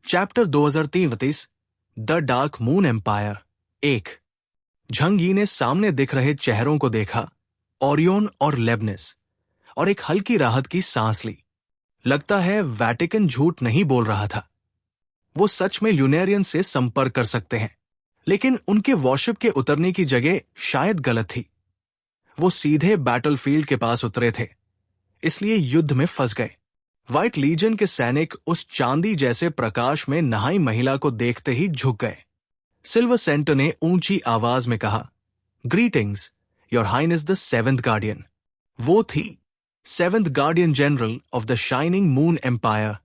Chapter 2033 the dark moon empire. 1। Zhang Yi ने सामने दिख रहे चेहरों को देखा, ओरियन और लेबनिस, और एक हल्की राहत की सांस ली। लगता है वैटिकन झूठ नहीं बोल रहा था। वो सच में ल्यूनेरियन से संपर्क कर सकते हैं, लेकिन उनके वॉरशिप के उतरने की जगह शायद गलत थी। वो सीधे बैटलफील्ड के पास उतरे थे, इसलिए युद्ध में फंस गए। व्हाइट लीजन के सैनिक उस चांदी जैसे प्रकाश में नहाई महिला को देखते ही झुक गए। सिल्वर सेंटर ने ऊंची आवाज में कहा, greetings your highness the seventh guardian. वो थी seventh guardian general of the shining moon empire,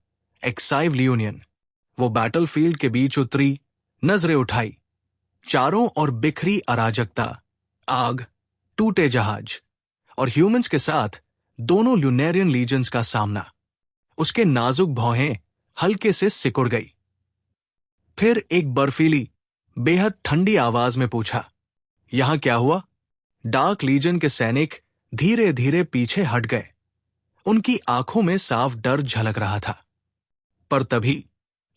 एक्साइव लियोनियन। वो बैटलफील्ड के बीच उतरी, नजरें उठाई। चारों ओर बिखरी अराजकता, आग, टूटे जहाज और ह्यूमंस के साथ दोनों ल्यूनेरियन लीजन्स का सामना। उसके नाजुक भौहें हल्के से सिकुड़ गई। फिर एक बर्फीली, बेहद ठंडी आवाज में पूछा, यहां क्या हुआ? डार्क लीजन के सैनिक धीरे धीरे पीछे हट गए। उनकी आंखों में साफ डर झलक रहा था। पर तभी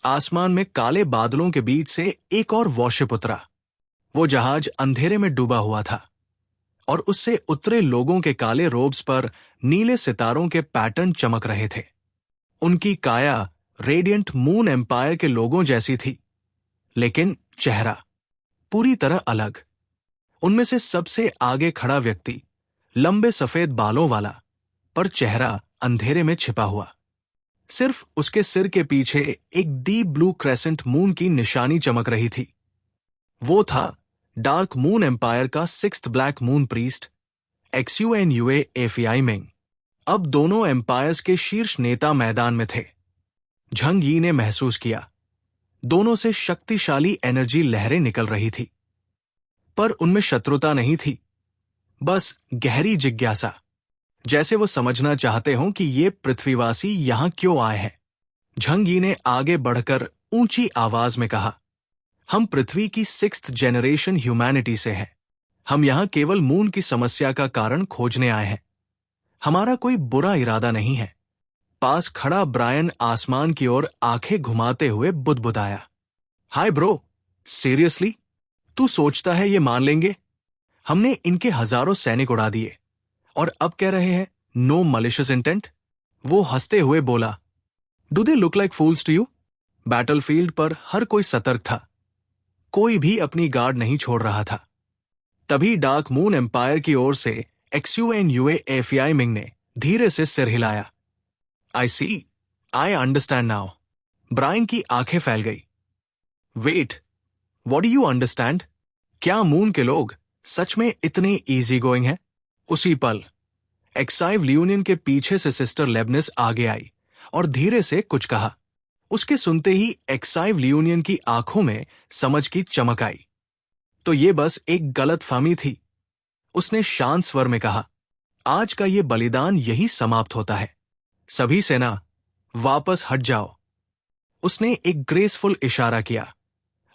आसमान में काले बादलों के बीच से एक और वॉरशिप उतरा। वो जहाज अंधेरे में डूबा हुआ था, और उससे उतरे लोगों के काले रोब्स पर नीले सितारों के पैटर्न चमक रहे थे। उनकी काया रेडिएंट मून एम्पायर के लोगों जैसी थी, लेकिन चेहरा पूरी तरह अलग। उनमें से सबसे आगे खड़ा व्यक्ति लंबे सफेद बालों वाला, पर चेहरा अंधेरे में छिपा हुआ। सिर्फ उसके सिर के पीछे एक डीप ब्लू क्रेसेंट मून की निशानी चमक रही थी। वो था डार्क मून एम्पायर का 6th black moon priest, XUNUA AFI Ming. अब दोनों एम्पायर्स के शीर्ष नेता मैदान में थे। झंग यी ने महसूस किया, दोनों से शक्तिशाली एनर्जी लहरें निकल रही थी। पर उनमें शत्रुता नहीं थी, बस गहरी जिज्ञासा, जैसे वो समझना चाहते हों कि ये पृथ्वीवासी यहां क्यों आए हैं। झंग यी ने आगे बढ़कर ऊंची आवाज में कहा, हम पृथ्वी की 6th जनरेशन ह्यूमैनिटी से हैं। हम यहां केवल मून की समस्या का कारण खोजने आए हैं। हमारा कोई बुरा इरादा नहीं है। पास खड़ा ब्रायन आसमान की ओर आंखें घुमाते हुए बुदबुदाया, हाय ब्रो, सीरियसली? तू सोचता है ये मान लेंगे? हमने इनके हजारों सैनिक उड़ा दिए, और अब कह रहे हैं नो मलिशियस इंटेंट? वो हंसते हुए बोला, do they look like fools to you? Battlefield पर हर कोई सतर्क था। कोई भी अपनी गार्ड नहीं छोड़ रहा था। तभी डार्क मून एम्पायर की ओर से XUNUA AFI मिंग ने धीरे से सिर हिलाया। I see, I understand now. Brian की आंखें फैल गई। Wait, what do you understand? क्या मून के लोग सच में इतने इजी गोइंग हैं? उसी पल एक्साइव लियोनियन के पीछे से सिस्टर लेबनिस आगे आई और धीरे से कुछ कहा। उसके सुनते ही एक्साइव लियोनियन की आंखों में समझ की चमक आई। तो ये बस एक गलतफहमी थी। उसने शांत स्वर में कहा, आज का ये बलिदान यही समाप्त होता है। सभी सेना वापस हट जाओ। उसने एक ग्रेसफुल इशारा किया,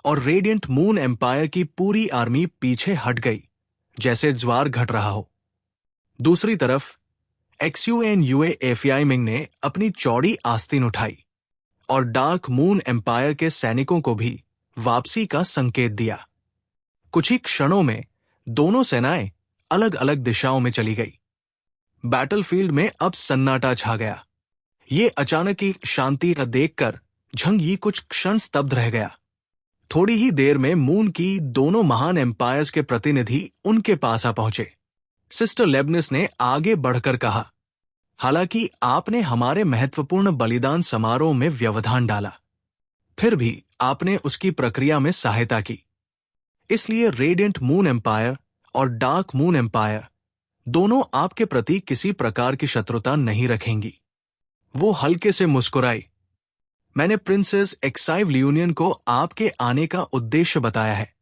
और रेडिएंट मून एम्पायर की पूरी आर्मी पीछे हट गई, जैसे ज्वार घट रहा हो। दूसरी तरफ XUNUA AFI मिंग ने अपनी चौड़ी आस्तीन उठाई और डार्क मून एम्पायर के सैनिकों को भी वापसी का संकेत दिया। कुछ ही क्षणों में दोनों सेनाएं अलग अलग दिशाओं में चली गई। बैटलफील्ड में अब सन्नाटा छा गया। ये अचानक की शांति का देखकर झंग यी कुछ क्षण स्तब्ध रह गया। थोड़ी ही देर में मून की दोनों महान एम्पायर्स के प्रतिनिधि उनके पास आ पहुंचे। सिस्टर लेबनिस ने आगे बढ़कर कहा, हालांकि आपने हमारे महत्वपूर्ण बलिदान समारोह में व्यवधान डाला, फिर भी आपने उसकी प्रक्रिया में सहायता की। इसलिए रेडिएंट मून एम्पायर और डार्क मून एम्पायर दोनों आपके प्रति किसी प्रकार की शत्रुता नहीं रखेंगी। वो हल्के से मुस्कुराई। मैंने प्रिंसेस एक्साइव लियोनियन को आपके आने का उद्देश्य बताया है,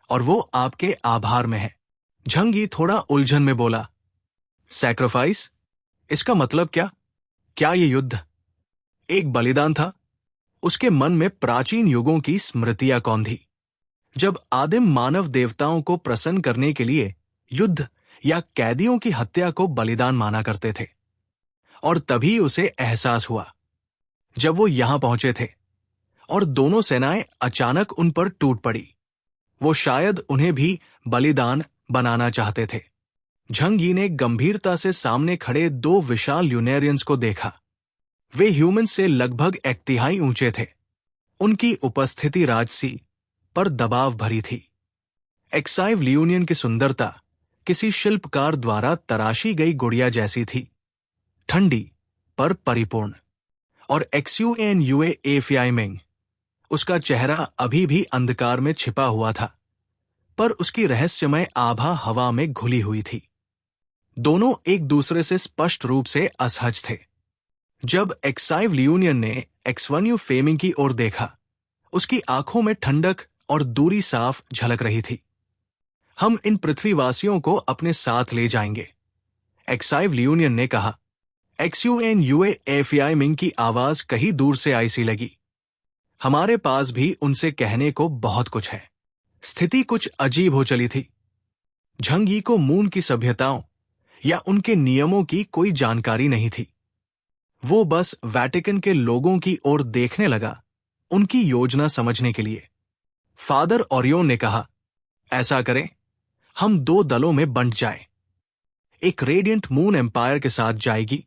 और वो आपके आभार में है। झंग यी थोड़ा उलझन में बोला, सैक्रिफाइस? इसका मतलब क्या? क्या ये युद्ध एक बलिदान था? उसके मन में प्राचीन युगों की स्मृतियां कौन थी, जब आदिम मानव देवताओं को प्रसन्न करने के लिए युद्ध या कैदियों की हत्या को बलिदान माना करते थे। और तभी उसे एहसास हुआ जब वो यहां पहुंचे थे और दोनों सेनाएं अचानक उन पर टूट पड़ी। वो शायद उन्हें भी बलिदान बनाना चाहते थे। झंग यी ने गंभीरता से सामने खड़े दो विशाल ल्यूनेरियंस को देखा। वे ह्यूमन से लगभग 1/3 ऊंचे थे। उनकी उपस्थिति राजसी पर दबाव भरी थी। एक्साइव ल्यूनियन की सुंदरता किसी शिल्पकार द्वारा तराशी गई गुड़िया जैसी थी, ठंडी पर परिपूर्ण। और एक्सयूएनयूए एफियाइमिंग, उसका चेहरा अभी भी अंधकार में छिपा हुआ था, पर उसकी रहस्यमय आभा हवा में घुली हुई थी। दोनों एक दूसरे से स्पष्ट रूप से असहज थे। जब एक्साइव ल्यूनियन ने एक्सवन्यू फेमिंग की ओर देखा, उसकी आंखों में ठंडक और दूरी साफ झलक रही थी। हम इन पृथ्वीवासियों को अपने साथ ले जाएंगे, एक्साइव ल्यूनियन ने कहा। एक्सयूएनयूए एफियाइमिंग की आवाज कहीं दूर से आई सी लगी। हमारे पास भी उनसे कहने को बहुत कुछ है। स्थिति कुछ अजीब हो चली थी। झंग यी को मून की सभ्यताओं या उनके नियमों की कोई जानकारी नहीं थी। वो बस वेटिकन के लोगों की ओर देखने लगा, उनकी योजना समझने के लिए। फादर ओरियोन ने कहा, ऐसा करें, हम 2 दलों में बंट जाएं। एक रेडिएंट मून एम्पायर के साथ जाएगी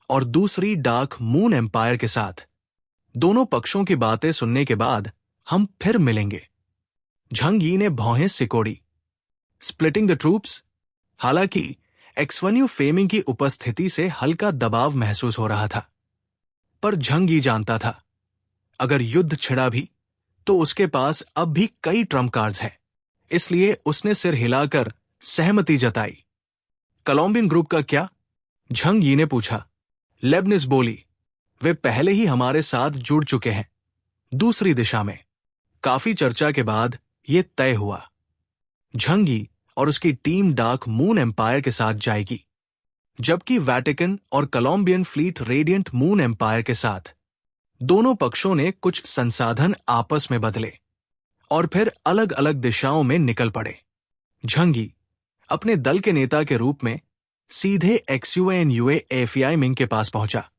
और दूसरी डार्क मून एम्पायर के साथ। दोनों पक्षों की बातें सुनने के बाद हम फिर मिलेंगे। झंग यी ने भौहें सिकोड़ी। Splitting the troops? हालांकि एक्सवन्यू फेमिंग की उपस्थिति से हल्का दबाव महसूस हो रहा था, पर झंग यी जानता था, अगर युद्ध छिड़ा भी तो उसके पास अब भी कई ट्रम्प कार्ड्स हैं। इसलिए उसने सिर हिलाकर सहमति जताई। कोलंबियन ग्रुप का क्या? झंग यी ने पूछा। लेबनिस बोली, वे पहले ही हमारे साथ जुड़ चुके हैं, दूसरी दिशा में। काफी चर्चा के बाद यह तय हुआ। झंग यी और उसकी टीम डार्क मून एम्पायर के साथ जाएगी, जबकि वेटिकन और Colombian fleet radiant moon empire के साथ। दोनों पक्षों ने कुछ संसाधन आपस में बदले और फिर अलग अलग दिशाओं में निकल पड़े। झंग यी अपने दल के नेता के रूप में सीधे एक्सयूएनयूए एफियाइमिंग के पास पहुंचा।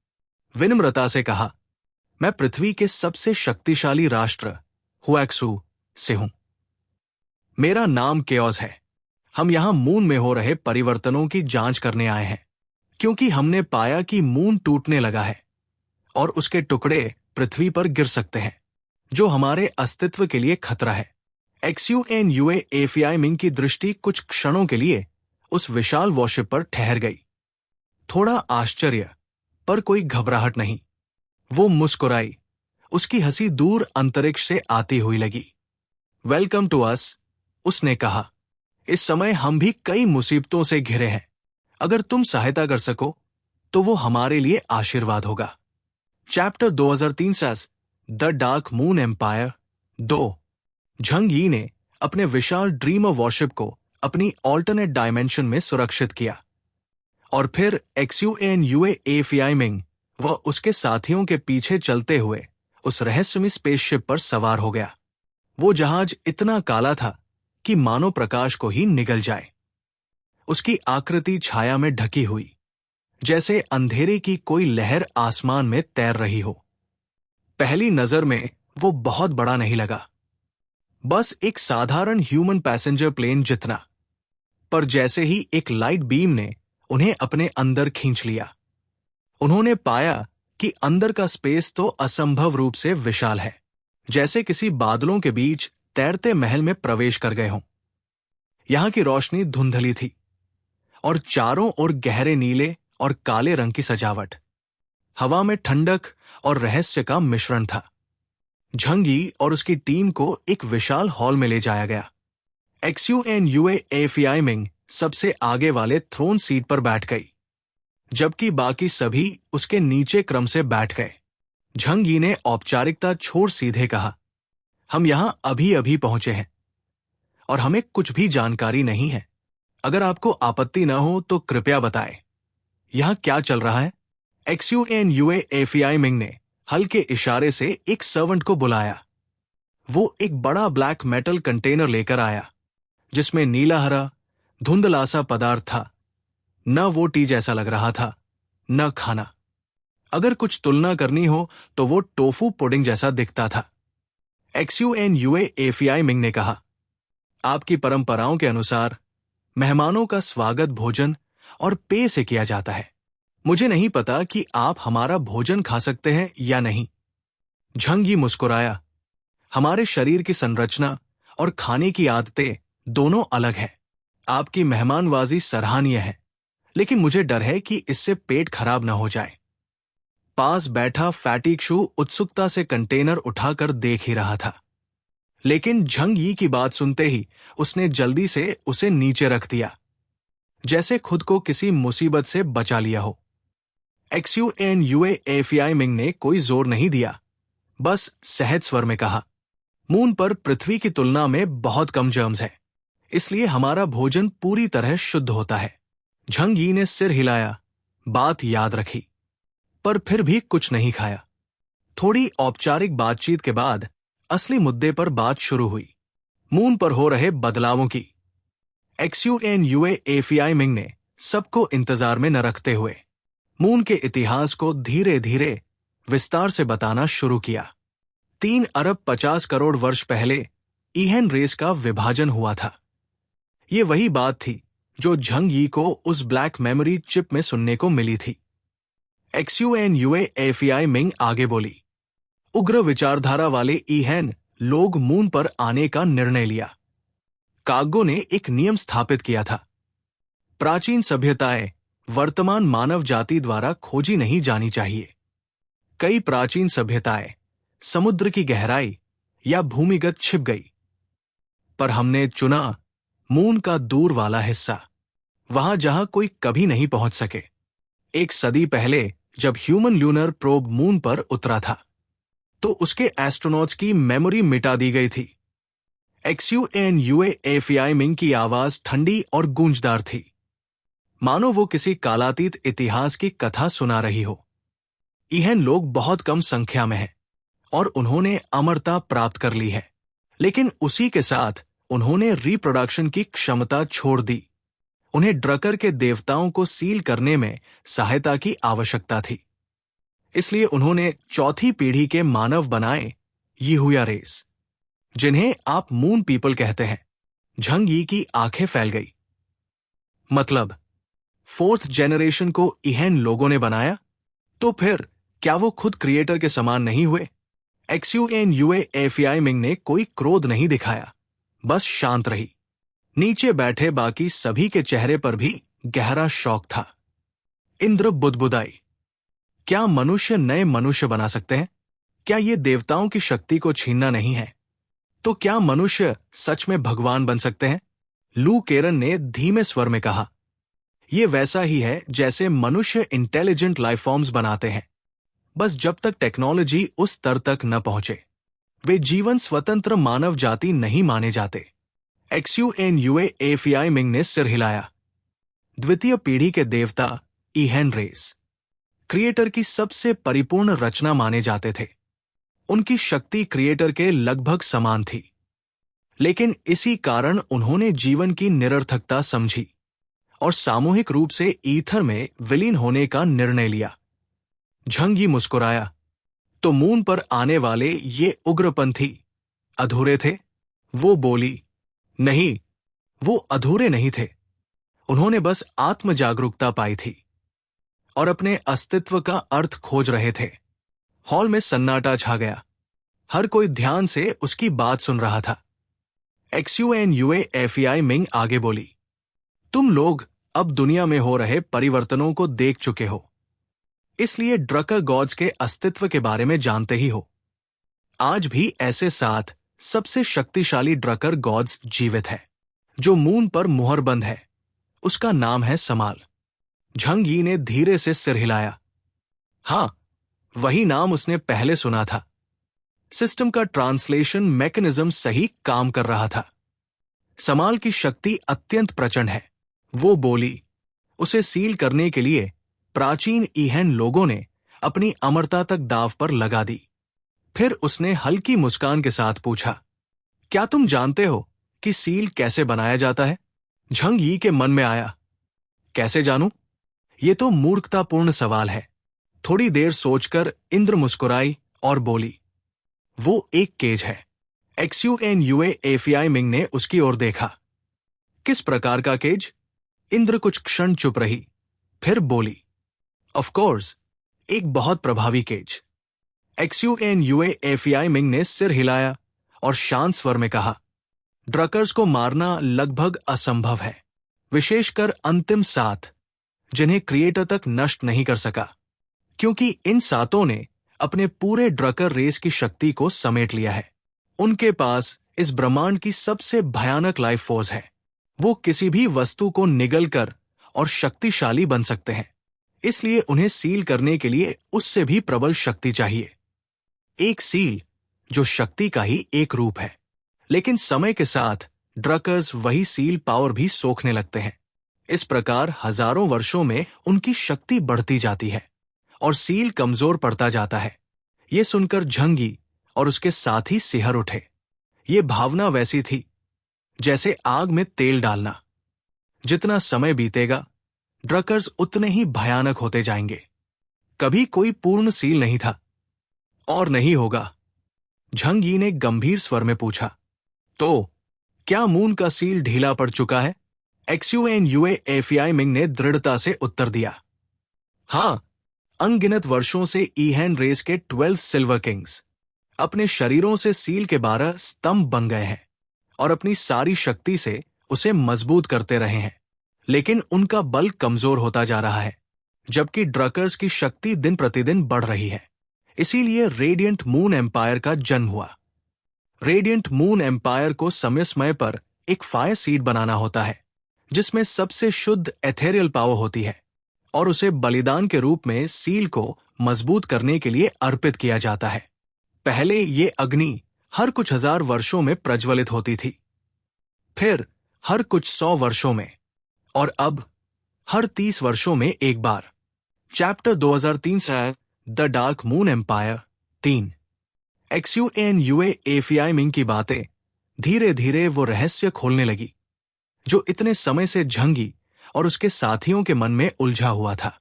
विनम्रता से कहा, मैं पृथ्वी के सबसे शक्तिशाली राष्ट्र हुएक्सू से हूं। मेरा नाम केओस है। हम यहां मून में हो रहे परिवर्तनों की जांच करने आए हैं, क्योंकि हमने पाया कि मून टूटने लगा है और उसके टुकड़े पृथ्वी पर गिर सकते हैं, जो हमारे अस्तित्व के लिए खतरा है। एक्सयूएनयूए एफियाइमिंग की दृष्टि कुछ क्षणों के लिए उस विशाल वॉरशिप पर ठहर गई। थोड़ा आश्चर्य, पर कोई घबराहट नहीं। वो मुस्कुराई। उसकी हंसी दूर अंतरिक्ष से आती हुई लगी। वेलकम टू अस, उसने कहा। इस समय हम भी कई मुसीबतों से घिरे हैं। अगर तुम सहायता कर सको तो वो हमारे लिए आशीर्वाद होगा। Chapter 2003 the dark moon empire 2। Zhang Yi ने अपने विशाल ड्रीमर वॉरशिप को अपनी ऑल्टरनेट डायमेंशन में सुरक्षित किया और फिर एक्सयूएनयूए एफियाइमिंग व उसके साथियों के पीछे चलते हुए उस रहस्यमय स्पेसशिप पर सवार हो गया। वो जहाज इतना काला था कि मानो प्रकाश को ही निगल जाए। उसकी आकृति छाया में ढकी हुई, जैसे अंधेरे की कोई लहर आसमान में तैर रही हो। पहली नजर में वो बहुत बड़ा नहीं लगा, बस एक साधारण ह्यूमन पैसेंजर प्लेन जितना। पर जैसे ही एक लाइट बीम ने उन्हें अपने अंदर खींच लिया, उन्होंने पाया कि अंदर का स्पेस तो असंभव रूप से विशाल है, जैसे किसी बादलों के बीच तैरते महल में प्रवेश कर गए हों। यहां की रोशनी धुंधली थी और चारों ओर गहरे नीले और काले रंग की सजावट। हवा में ठंडक और रहस्य का मिश्रण था। झंग यी और उसकी टीम को एक विशाल हॉल में ले जाया गया। एक्सयूएनयूए एफियाइमिंग सबसे आगे वाले थ्रोन सीट पर बैठ गई, जबकि बाकी सभी उसके नीचे क्रम से बैठ गए। झंग यी ने औपचारिकता छोड़ सीधे कहा, हम यहां अभी अभी पहुंचे हैं और हमें कुछ भी जानकारी नहीं है। अगर आपको आपत्ति न हो तो कृपया बताएं, यहां क्या चल रहा है? एक्सयूएनयूए एफियाइमिंग ने हल्के इशारे से एक सर्वेंट को बुलाया। वो एक बड़ा ब्लैक मेटल कंटेनर लेकर आया, जिसमें नीला हरा धुंधला सा पदार्थ था। न वो टी जैसा लग रहा था, न खाना। अगर कुछ तुलना करनी हो तो वो टोफू पुडिंग जैसा दिखता था। XUNUA मिंग ने कहा, आपकी परंपराओं के अनुसार मेहमानों का स्वागत भोजन और पेय से किया जाता है। मुझे नहीं पता कि आप हमारा भोजन खा सकते हैं या नहीं। झंग यी मुस्कुराया, हमारे शरीर की संरचना और खाने की आदतें दोनों अलग हैं। आपकी मेहमानवाजी सराहनीय है, लेकिन मुझे डर है कि इससे पेट खराब न हो जाए। पास बैठा फैटिक्शु उत्सुकता से कंटेनर उठाकर देख ही रहा था, लेकिन झंग यी की बात सुनते ही उसने जल्दी से उसे नीचे रख दिया, जैसे खुद को किसी मुसीबत से बचा लिया हो। XUNUA मिंग ने कोई जोर नहीं दिया, बस सहज स्वर में कहा, मून पर पृथ्वी की तुलना में बहुत कम जर्म्स है, इसलिए हमारा भोजन पूरी तरह शुद्ध होता है। झंग यी ने सिर हिलाया, बात याद रखी, पर फिर भी कुछ नहीं खाया। थोड़ी औपचारिक बातचीत के बाद असली मुद्दे पर बात शुरू हुई, मून पर हो रहे बदलावों की। XUNUA मिंग ने सबको इंतजार में न रखते हुए मून के इतिहास को धीरे धीरे विस्तार से बताना शुरू किया। 3 अरब 50 करोड़ वर्ष पहले ईहेन रेस का विभाजन हुआ था। ये वही बात थी जो झंग यी को उस ब्लैक मेमोरी चिप में सुनने को मिली थी। XUNUA मिंग आगे बोली, उग्र विचारधारा वाले ईहेन लोग मून पर आने का निर्णय लिया। काग्गो ने एक नियम स्थापित किया था, प्राचीन सभ्यताएं वर्तमान मानव जाति द्वारा खोजी नहीं जानी चाहिए। कई प्राचीन सभ्यताएं समुद्र की गहराई या भूमिगत छिप गई, पर हमने चुना मून का दूर वाला हिस्सा, वहां जहां कोई कभी नहीं पहुंच सके। 1 सदी पहले जब ह्यूमन ल्यूनर प्रोब मून पर उतरा था, तो उसके एस्ट्रोनॉट्स की मेमोरी मिटा दी गई थी। XUNUA मिंग की आवाज ठंडी और गूंजदार थी, मानो वो किसी कालातीत इतिहास की कथा सुना रही हो। ईहेन लोग बहुत कम संख्या में हैं और उन्होंने अमरता प्राप्त कर ली है, लेकिन उसी के साथ उन्होंने रिप्रोडक्शन की क्षमता छोड़ दी। उन्हें ड्रकर के देवताओं को सील करने में सहायता की आवश्यकता थी, इसलिए उन्होंने चौथी पीढ़ी के मानव बनाए, यीहुया रेस, जिन्हें आप मून पीपल कहते हैं। झंग यी की आंखें फैल गई। मतलब 4th जनरेशन को ईहेन लोगों ने बनाया? तो फिर क्या वो खुद क्रिएटर के समान नहीं हुए? XUNUA मिंग ने कोई क्रोध नहीं दिखाया, बस शांत रही। नीचे बैठे बाकी सभी के चेहरे पर भी गहरा शौक था। इंद्र बुदबुदाई, क्या मनुष्य नए मनुष्य बना सकते हैं? क्या ये देवताओं की शक्ति को छीनना नहीं है? तो क्या मनुष्य सच में भगवान बन सकते हैं? लू केरन ने धीमे स्वर में कहा, यह वैसा ही है जैसे मनुष्य इंटेलिजेंट लाइफ फॉर्म्स बनाते हैं, बस जब तक टेक्नोलॉजी उस स्तर तक न पहुंचे वे जीवन स्वतंत्र मानव जाति नहीं माने जाते। XUNUA मिंग ने सिर हिलाया। द्वितीय पीढ़ी के देवता ईहेन रेस क्रिएटर की सबसे परिपूर्ण रचना माने जाते थे। उनकी शक्ति क्रिएटर के लगभग समान थी, लेकिन इसी कारण उन्होंने जीवन की निरर्थकता समझी और सामूहिक रूप से ईथर में विलीन होने का निर्णय लिया। झंग यी मुस्कुराया, तो मून पर आने वाले ये उग्रपंथी अधूरे थे? वो बोली, नहीं, वो अधूरे नहीं थे। उन्होंने बस आत्म जागरूकता पाई थी और अपने अस्तित्व का अर्थ खोज रहे थे। हॉल में सन्नाटा छा गया। हर कोई ध्यान से उसकी बात सुन रहा था। XUNUA मिंग आगे बोली, तुम लोग अब दुनिया में हो रहे परिवर्तनों को देख चुके हो, इसलिए ड्रकर गॉड्स के अस्तित्व के बारे में जानते ही हो। आज भी ऐसे 7 सबसे शक्तिशाली ड्रकर गॉड्स जीवित है, जो मून पर मुहरबंद है। उसका नाम है समाल। झंग यी ने धीरे से सिर हिलाया। हां, वही नाम उसने पहले सुना था। सिस्टम का ट्रांसलेशन मैकेनिज्म सही काम कर रहा था। समाल की शक्ति अत्यंत प्रचंड है, वो बोली। उसे सील करने के लिए प्राचीन ईहेन लोगों ने अपनी अमरता तक दांव पर लगा दी। फिर उसने हल्की मुस्कान के साथ पूछा, क्या तुम जानते हो कि सील कैसे बनाया जाता है? झंग यी के मन में आया, कैसे जानूं? ये तो मूर्खतापूर्ण सवाल है। थोड़ी देर सोचकर इंद्र मुस्कुराई और बोली, वो एक केज है, XUNUA मिंग ने उसकी ओर देखा। किस प्रकार का केज? इंद्र कुछ क्षण चुप रही, फिर बोली, ऑफ कोर्स, एक बहुत प्रभावी केज। XUNUA मिंग ने सिर हिलाया और शांत स्वर में कहा, ड्रकर्स को मारना लगभग असंभव है, विशेषकर अंतिम 7, जिन्हें क्रिएटर तक नष्ट नहीं कर सका, क्योंकि इन 7 ने अपने पूरे ड्रकर रेस की शक्ति को समेट लिया है। उनके पास इस ब्रह्मांड की सबसे भयानक लाइफ फोर्स है। वो किसी भी वस्तु को निगल कर और शक्तिशाली बन सकते हैं, इसलिए उन्हें सील करने के लिए उससे भी प्रबल शक्ति चाहिए। एक सील जो शक्ति का ही एक रूप है, लेकिन समय के साथ ड्रकर्स वही सील पावर भी सोखने लगते हैं। इस प्रकार हजारों वर्षों में उनकी शक्ति बढ़ती जाती है और सील कमजोर पड़ता जाता है। ये सुनकर झंगी और उसके साथी सिहर उठे। ये भावना वैसी थी जैसे आग में तेल डालना। जितना समय बीतेगा, ड्रकर्स उतने ही भयानक होते जाएंगे। कभी कोई पूर्ण सील नहीं था और नहीं होगा। झंगी ने गंभीर स्वर में पूछा, तो क्या मून का सील ढीला पड़ चुका है? XUNUA मिंग ने दृढ़ता से उत्तर दिया, हां, अनगिनत वर्षों से ईहैन रेस के 12 सिल्वर किंग्स अपने शरीरों से सील के 12 स्तंभ बन गए हैं और अपनी सारी शक्ति से उसे मजबूत करते रहे हैं, लेकिन उनका बल कमजोर होता जा रहा है, जबकि ड्रकर्स की शक्ति दिन प्रतिदिन बढ़ रही है। इसीलिए रेडियंट मून एम्पायर का जन्म हुआ। रेडियंट मून एम्पायर को समय समय पर एक फायर सीड बनाना होता है, जिसमें सबसे शुद्ध एथेरियल पावर होती है, और उसे बलिदान के रूप में सील को मजबूत करने के लिए अर्पित किया जाता है। पहले ये अग्नि हर कुछ 1000 वर्षों में प्रज्वलित होती थी, फिर हर कुछ 100 वर्षों में, और अब हर 30 वर्षों में एक बार। चैप्टर 2003 से the dark moon empire 3। XUNUA Ming की बातें धीरे धीरे वो रहस्य खोलने लगी जो इतने समय से झंगी और उसके साथियों के मन में उलझा हुआ था।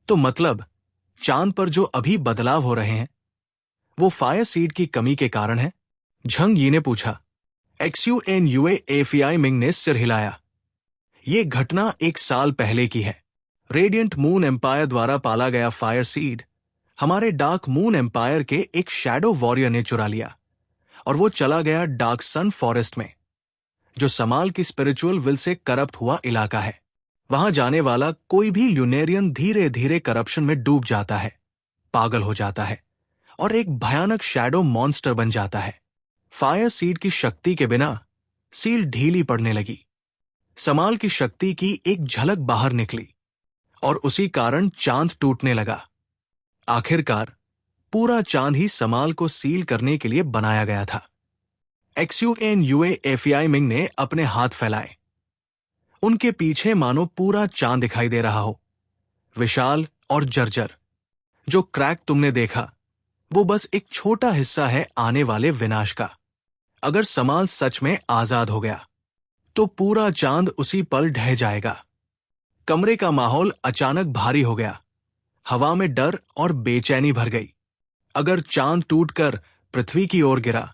तो मतलब चांद पर जो अभी बदलाव हो रहे हैं वो फायर सीड की कमी के कारण है? झंगी ने पूछा। XUNUA मिंग ने सिर हिलाया। ये घटना 1 साल पहले की है। रेडियंट मून एम्पायर द्वारा पाला गया फायर सीड हमारे डार्क मून एम्पायर के एक शैडो वॉरियर ने चुरा लिया और वो चला गया डार्क सन फॉरेस्ट में, जो समाल की स्पिरिचुअल विल से करप्ट हुआ इलाका है। वहां जाने वाला कोई भी ल्यूनेरियन धीरे धीरे करप्शन में डूब जाता है, पागल हो जाता है और एक भयानक शैडो मॉन्स्टर बन जाता है। फायर सीड की शक्ति के बिना सील ढीली पड़ने लगी। समाल की शक्ति की एक झलक बाहर निकली और उसी कारण चांद टूटने लगा। आखिरकार पूरा चांद ही समाल को सील करने के लिए बनाया गया था। XUNUA मिंग ने अपने हाथ फैलाए। उनके पीछे मानो पूरा चांद दिखाई दे रहा हो, विशाल और जर्जर। जो क्रैक तुमने देखा वो बस एक छोटा हिस्सा है आने वाले विनाश का। अगर समाल सच में आजाद हो गया तो पूरा चांद उसी पल ढह जाएगा। कमरे का माहौल अचानक भारी हो गया। हवा में डर और बेचैनी भर गई। अगर चांद टूटकर पृथ्वी की ओर गिरा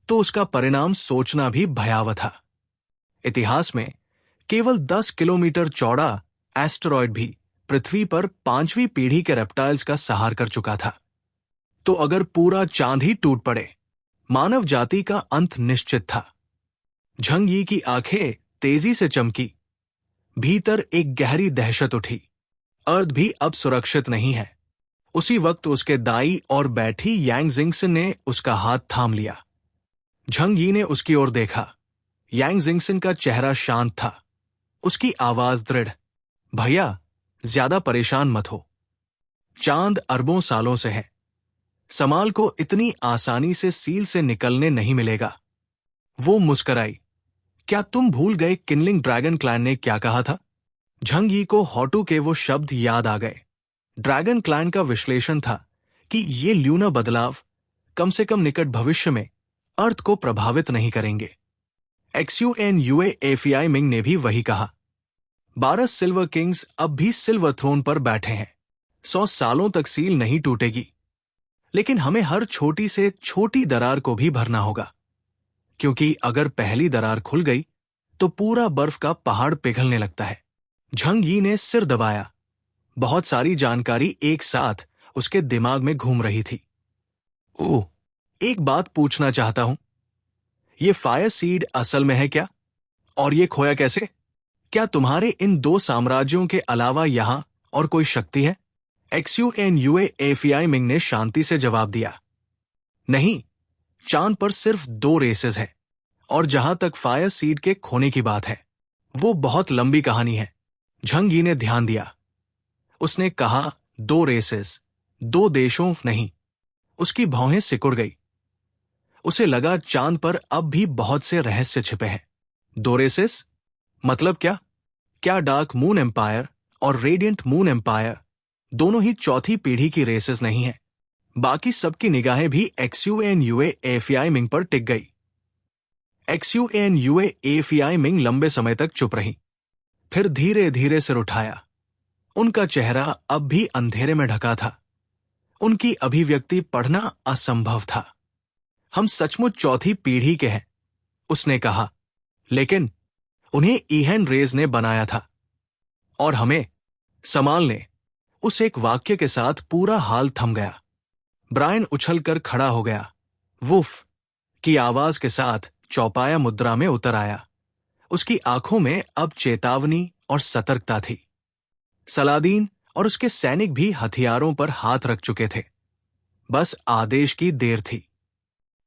तो उसका परिणाम सोचना भी भयावह था। इतिहास में केवल 10 किलोमीटर चौड़ा एस्टेरॉयड भी पृथ्वी पर 5वीं पीढ़ी के रेप्टाइल्स का सहार कर चुका था। तो अगर पूरा चांद ही टूट पड़े, मानव जाति का अंत निश्चित था। झंगी की आंखें तेजी से चमकी। भीतर एक गहरी दहशत उठी। अर्थ भी अब सुरक्षित नहीं है। उसी वक्त उसके दाई और बैठी यांग जिंगसन ने उसका हाथ थाम लिया। झंगी ने उसकी ओर देखा। यांग जिंगसन का चेहरा शांत था, उसकी आवाज दृढ़। भैया, ज्यादा परेशान मत हो। चांद अरबों सालों से है। समाल को इतनी आसानी से सील से निकलने नहीं मिलेगा। वो मुस्कराई। क्या तुम भूल गए किनलिंग ड्रैगन क्लैन ने क्या कहा था? झंगी को हॉटू के वो शब्द याद आ गए। ड्रैगन क्लैन का विश्लेषण था कि ये ल्यूना बदलाव कम से कम निकट भविष्य में अर्थ को प्रभावित नहीं करेंगे। XUNUA मिंग ने भी वही कहा। 12 सिल्वर किंग्स अब भी सिल्वर थ्रोन पर बैठे हैं। 100 सालों तक सील नहीं टूटेगी, लेकिन हमें हर छोटी से छोटी दरार को भी भरना होगा। क्योंकि अगर पहली दरार खुल गई तो पूरा बर्फ का पहाड़ पिघलने लगता है। झंग यी ने सिर दबाया। बहुत सारी जानकारी एक साथ उसके दिमाग में घूम रही थी। ओह, एक बात पूछना चाहता हूं, ये फायर सीड असल में है क्या? और ये खोया कैसे? क्या तुम्हारे इन दो साम्राज्यों के अलावा यहां और कोई शक्ति है? XUNUAFEI मिंग ने शांति से जवाब दिया। नहीं, चांद पर सिर्फ 2 रेसेस है, और जहां तक फायर सीड के खोने की बात है, वो बहुत लंबी कहानी है। झंग यी ने ध्यान दिया। उसने कहा 2 रेसेस, 2 देशों नहीं। उसकी भौहें सिकुड़ गई। उसे लगा चांद पर अब भी बहुत से रहस्य छिपे हैं। 2 रेसेस? मतलब क्या? क्या डार्क मून एम्पायर और रेडियंट मून एम्पायर दोनों ही चौथी पीढ़ी की रेसेस नहीं है? बाकी सबकी निगाहें भी XUNUAFEI मिंग पर टिक गई। XUNUAFEI मिंग लंबे समय तक चुप रही, फिर धीरे धीरे सिर उठाया। उनका चेहरा अब भी अंधेरे में ढका था। उनकी अभिव्यक्ति पढ़ना असंभव था। हम सचमुच चौथी पीढ़ी के हैं, उसने कहा, लेकिन उन्हें ईहेन रेज ने बनाया था, और हमें संभालने। उस एक वाक्य के साथ पूरा हाल थम गया। ब्रायन उछलकर खड़ा हो गया। वुफ की आवाज के साथ चौपाया मुद्रा में उतर आया। उसकी आंखों में अब चेतावनी और सतर्कता थी। सलादीन और उसके सैनिक भी हथियारों पर हाथ रख चुके थे। बस आदेश की देर थी।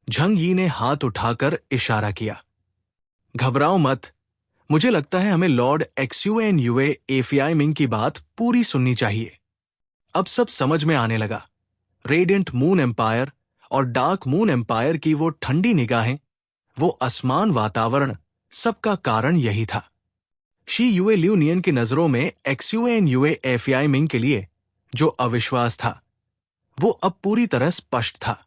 झंग यी ने हाथ उठाकर इशारा किया। घबराओ मत। मुझे लगता है हमें लॉर्ड XUNUAFEI मिंग की बात पूरी सुननी चाहिए। अब सब समझ में आने लगा। रेडियंट मून एम्पायर और डार्क मून एम्पायर की वो ठंडी निगाहें, वो असमान वातावरण, सबका कारण यही था। शी युए ल्यूनियन की नजरों में XUNUAFEI मिंग के लिए जो अविश्वास था, वो अब पूरी तरह स्पष्ट था।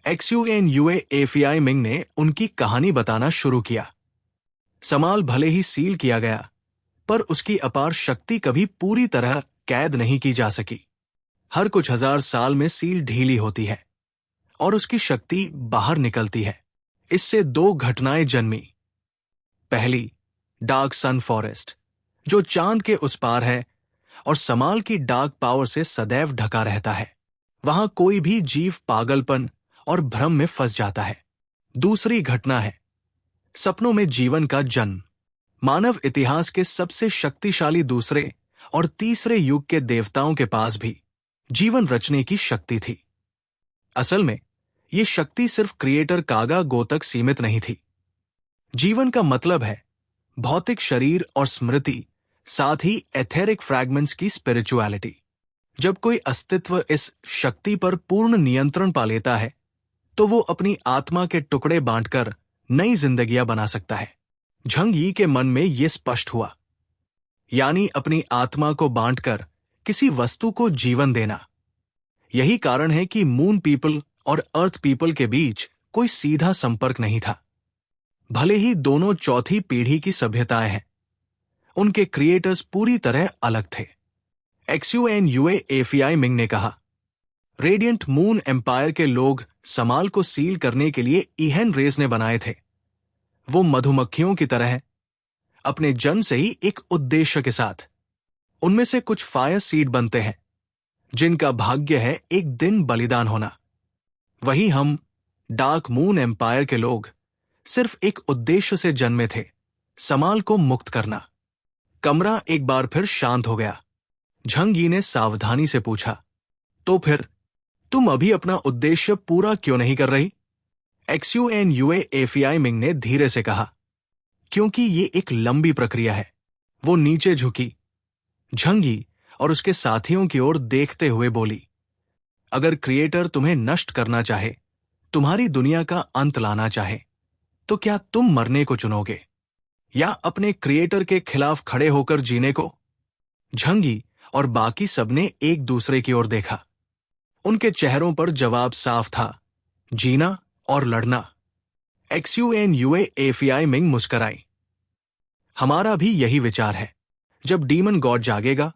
XUNUAFEI मिंग ने उनकी कहानी बताना शुरू किया। समाल भले ही सील किया गया, पर उसकी अपार शक्ति कभी पूरी तरह कैद नहीं की जा सकी। हर कुछ 1000 साल में सील ढीली होती है और उसकी शक्ति बाहर निकलती है। इससे 2 घटनाएं जन्मी। पहली, डार्क सन फॉरेस्ट, जो चांद के उस पार है और समाल की डार्क पावर से सदैव ढका रहता है। वहां कोई भी जीव पागलपन और भ्रम में फंस जाता है। दूसरी घटना है सपनों में जीवन का जन्म। मानव इतिहास के सबसे शक्तिशाली दूसरे और तीसरे युग के देवताओं के पास भी जीवन रचने की शक्ति थी। असल में यह शक्ति सिर्फ क्रिएटर कागा गो तक सीमित नहीं थी। जीवन का मतलब है भौतिक शरीर और स्मृति, साथ ही एथेरिक फ्रैगमेंट्स की स्पिरिचुअलिटी। जब कोई अस्तित्व इस शक्ति पर पूर्ण नियंत्रण पा लेता है, तो वो अपनी आत्मा के टुकड़े बांटकर नई जिंदगियां बना सकता है। झंग यी के मन में यह स्पष्ट हुआ, यानी अपनी आत्मा को बांटकर किसी वस्तु को जीवन देना। यही कारण है कि मून पीपल और अर्थ पीपल के बीच कोई सीधा संपर्क नहीं था। भले ही दोनों चौथी पीढ़ी की सभ्यताएं हैं, उनके क्रिएटर्स पूरी तरह अलग थे। XUNUAFEI मिंग ने कहा, रेडियंट मून एम्पायर के लोग समाल को सील करने के लिए ईहेन रेस ने बनाए थे। वो मधुमक्खियों की तरह है, अपने जन्म से ही एक उद्देश्य के साथ। उनमें से कुछ फायर सीड बनते हैं, जिनका भाग्य है एक दिन बलिदान होना। वही हम डार्क मून एम्पायर के लोग सिर्फ एक उद्देश्य से जन्मे थे, समाल को मुक्त करना। कमरा एक बार फिर शांत हो गया। झंग यी ने सावधानी से पूछा, तो फिर तुम अभी अपना उद्देश्य पूरा क्यों नहीं कर रही? XUNUAFEI मिंग ने धीरे से कहा, क्योंकि ये एक लंबी प्रक्रिया है। वो नीचे झुकी। झंग यी और उसके साथियों की ओर देखते हुए बोली, अगर क्रिएटर तुम्हें नष्ट करना चाहे, तुम्हारी दुनिया का अंत लाना चाहे, तो क्या तुम मरने को चुनोगे या अपने क्रिएटर के खिलाफ खड़े होकर जीने को? झंग यी और बाकी सबने एक दूसरे की ओर देखा। उनके चेहरों पर जवाब साफ था, जीना और लड़ना। XUNUAFEI मिंग मुस्कराई। हमारा भी यही विचार है। जब डीमन गॉड जागेगा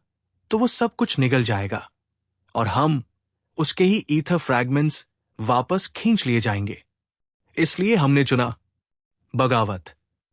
तो वो सब कुछ निगल जाएगा और हम उसके ही ईथर फ्रैगमेंट्स वापस खींच लिए जाएंगे। इसलिए हमने चुना बगावत।